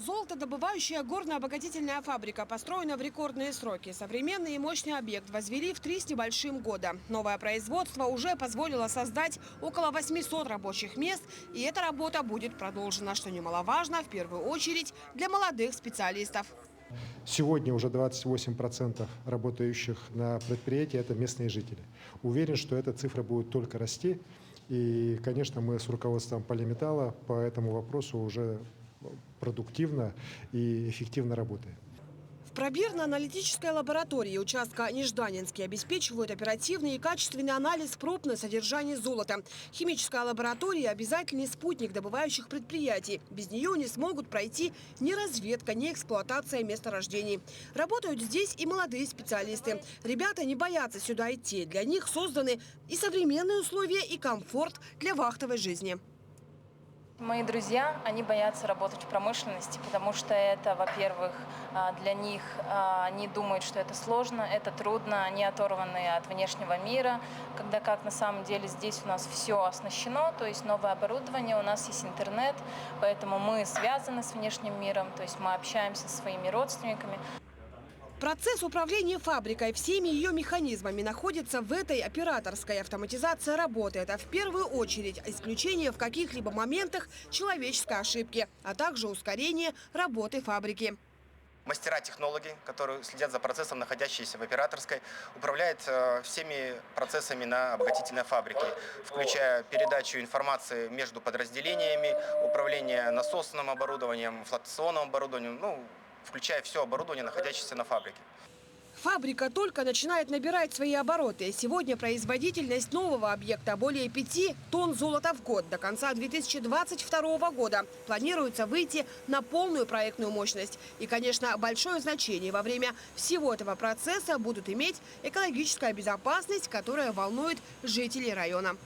Золотодобывающая горно-обогатительная фабрика построена в рекордные сроки. Современный и мощный объект возвели в 3 с небольшим года. Новое производство уже позволило создать около 800 рабочих мест. И эта работа будет продолжена, что немаловажно, в первую очередь для молодых специалистов. Сегодня уже 28% работающих на предприятии – это местные жители. Уверен, что эта цифра будет только расти. И, конечно, мы с руководством Полиметалла по этому вопросу уже продуктивно и эффективно работаем. В пробирно-аналитической лаборатории участка Нежданинский обеспечивают оперативный и качественный анализ проб на содержание золота. Химическая лаборатория – обязательный спутник добывающих предприятий. Без нее не смогут пройти ни разведка, ни эксплуатация месторождений. Работают здесь и молодые специалисты. Ребята не боятся сюда идти. Для них созданы и современные условия, и комфорт для вахтовой жизни. Мои друзья, они боятся работать в промышленности, потому что это, во-первых, для них, они думают, что это сложно, это трудно, они оторваны от внешнего мира, когда как на самом деле здесь у нас все оснащено, то есть новое оборудование, у нас есть интернет, поэтому мы связаны с внешним миром, то есть мы общаемся со своими родственниками. Процесс управления фабрикой всеми ее механизмами находится в этой операторской. Автоматизация работы – это в первую очередь исключение в каких-либо моментах человеческой ошибки, а также ускорение работы фабрики. Мастера-технологи, которые следят за процессом, находящиеся в операторской, управляют всеми процессами на обогатительной фабрике, включая передачу информации между подразделениями, управление насосным оборудованием, флотационным оборудованием, включая все оборудование, находящееся на фабрике. Фабрика только начинает набирать свои обороты. Сегодня производительность нового объекта более 5 тонн золота в год. До конца 2022 года планируется выйти на полную проектную мощность. И, конечно, большое значение во время всего этого процесса будут иметь экологическая безопасность, которая волнует жителей района.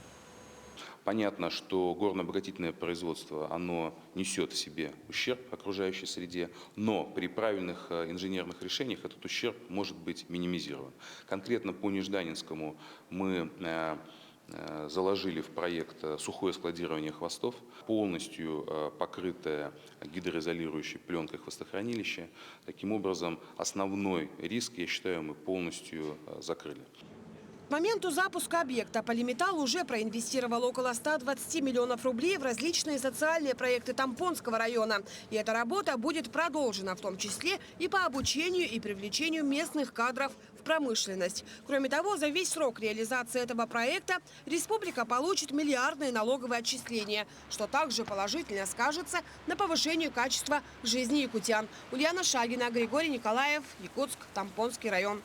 Понятно, что горно-обогатительное производство, оно несет в себе ущерб окружающей среде, но при правильных инженерных решениях этот ущерб может быть минимизирован. Конкретно по Нежданинскому мы заложили в проект сухое складирование хвостов, полностью покрытое гидроизолирующей пленкой хвостохранилище. Таким образом, основной риск, я считаю, мы полностью закрыли. К моменту запуска объекта Полиметалл уже проинвестировал около 120 миллионов рублей в различные социальные проекты Тампонского района. И эта работа будет продолжена, в том числе и по обучению и привлечению местных кадров в промышленность. Кроме того, за весь срок реализации этого проекта республика получит миллиардные налоговые отчисления, что также положительно скажется на повышении качества жизни якутян. Ульяна Шагина, Григорий Николаев, Якутск, Тампонский район.